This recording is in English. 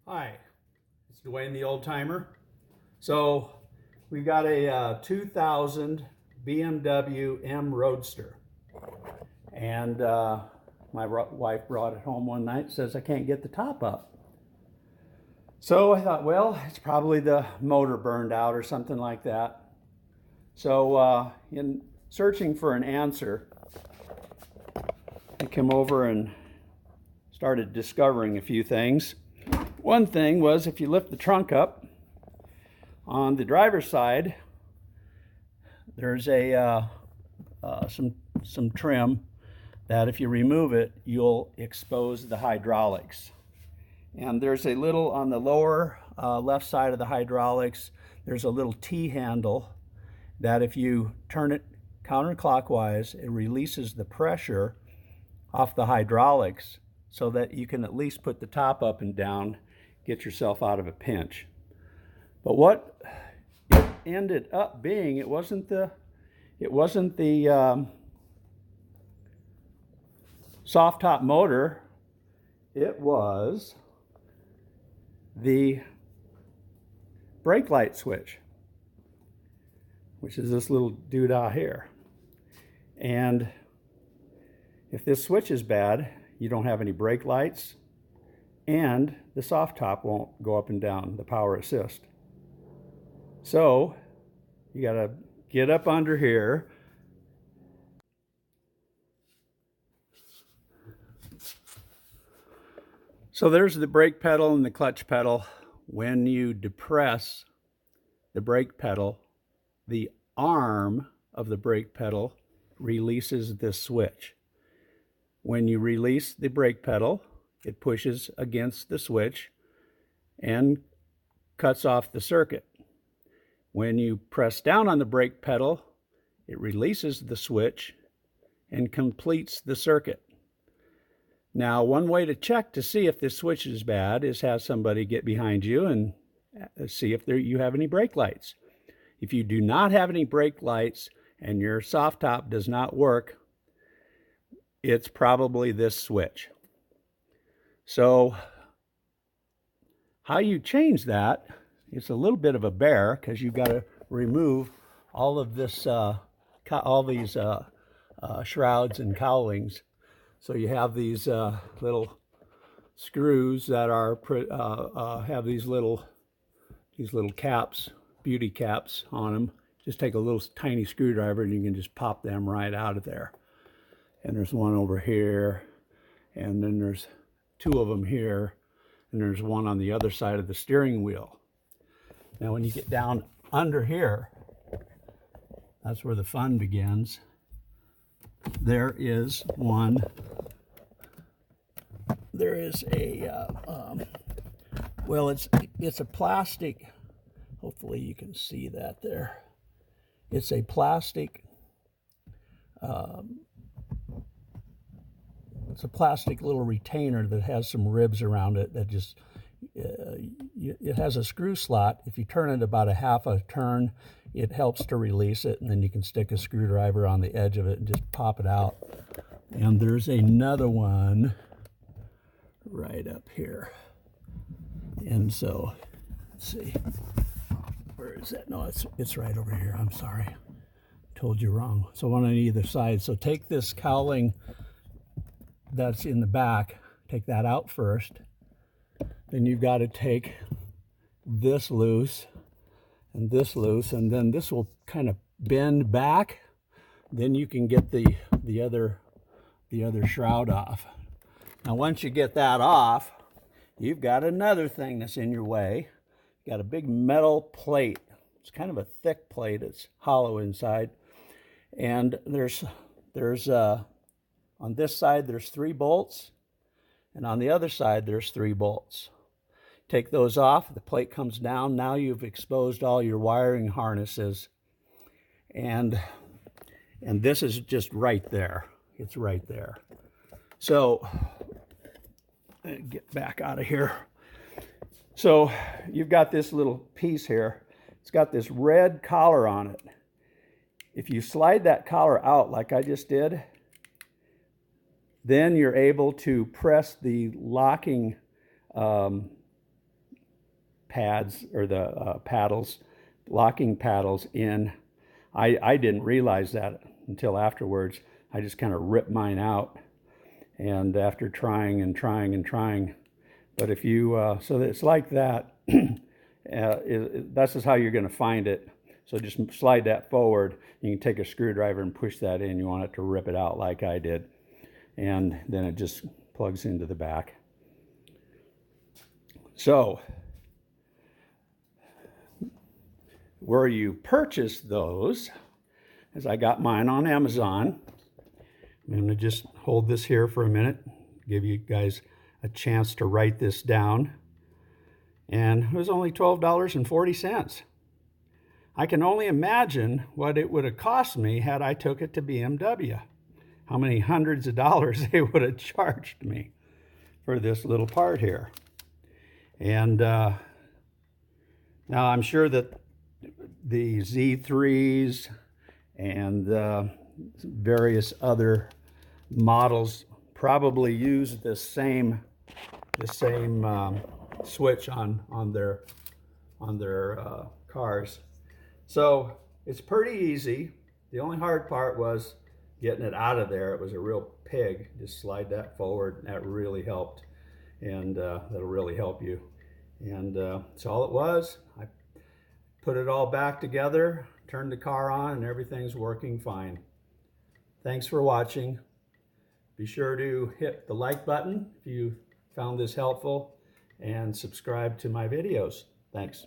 Hi, it's Dwayne the Old Timer. So we've got a 2000 BMW M roadster, and my wife brought it home one night. Says I can't get the top up. So I thought, well, it's probably the motor burned out or something like that. So in searching for an answer, I came over and started discovering a few things. One thing was, if you lift the trunk up, on the driver's side, there's some trim that if you remove it, you'll expose the hydraulics. And there's a little on the lower left side of the hydraulics, there's a little T handle that if you turn it counterclockwise, it releases the pressure off the hydraulics so that you can at least put the top up and down, get yourself out of a pinch. But what it ended up being, it wasn't the soft top motor, it was the brake light switch, which is this little doodah here. And if this switch is bad, you don't have any brake lights, and the soft top won't go up and down, the power assist. So you got to get up under here. So there's the brake pedal and the clutch pedal. When you depress the brake pedal, the arm of the brake pedal releases this switch. When you release the brake pedal, it pushes against the switch and cuts off the circuit. When you press down on the brake pedal, it releases the switch and completes the circuit. Now, one way to check to see if this switch is bad is have somebody get behind you and see if you have any brake lights. If you do not have any brake lights and your soft top does not work, it's probably this switch. So how you change that, it's a little bit of a bear because you've got to remove all of this, all these shrouds and cowlings. So you have these little screws that are have these little caps, beauty caps on them. Just take a little tiny screwdriver and you can just pop them right out of there. And there's one over here, and then there's two of them here, and there's one on the other side of the steering wheel. Now when you get down under here, that's where the fun begins. There is one, there is a, well, it's a plastic, hopefully you can see that there. It's a plastic, it's a plastic little retainer that has some ribs around it that just, it has a screw slot. If you turn it about a half a turn, it helps to release it, and then you can stick a screwdriver on the edge of it and just pop it out. And there's another one right up here. And so, let's see, where is that? No, it's right over here. I'm sorry, told you wrong. So one on either side. So take this cowling that's in the back, take that out first. Then you've got to take this loose and this loose, and then this will kind of bend back. Then you can get the other shroud off. Now once you get that off, you've got another thing that's in your way. You've got a big metal plate. It's kind of a thick plate. It's hollow inside, and there's on this side there's 3 bolts, and on the other side there's 3 bolts. Take those off, the plate comes down. Now you've exposed all your wiring harnesses, and this is just right there. It's right there. So get back out of here. So you've got this little piece here. It's got this red collar on it. If you slide that collar out like I just did, then you're able to press the locking pads or the paddles, locking paddles in. I didn't realize that until afterwards. I just kind of ripped mine out, and after trying and trying and trying. But if you, so it's like that. That's just how you're going to find it. So just slide that forward. You can take a screwdriver and push that in. You want it to rip it out like I did. And then it just plugs into the back. So where you purchase those, as I got mine on Amazon. I'm going to just hold this here for a minute, give you guys a chance to write this down. And it was only $12.40. I can only imagine what it would have cost me had I took it to BMW. How many hundreds of dollars they would have charged me for this little part here. And now I'm sure that the Z3s and various other models probably use the same switch on their cars. So it's pretty easy. The only hard part was getting it out of there. It was a real pig. Just slide that forward. That really helped, and that'll really help you. And that's all it was. I put it all back together, turned the car on, and everything's working fine. Thanks for watching. Be sure to hit the like button if you found this helpful, and subscribe to my videos. Thanks.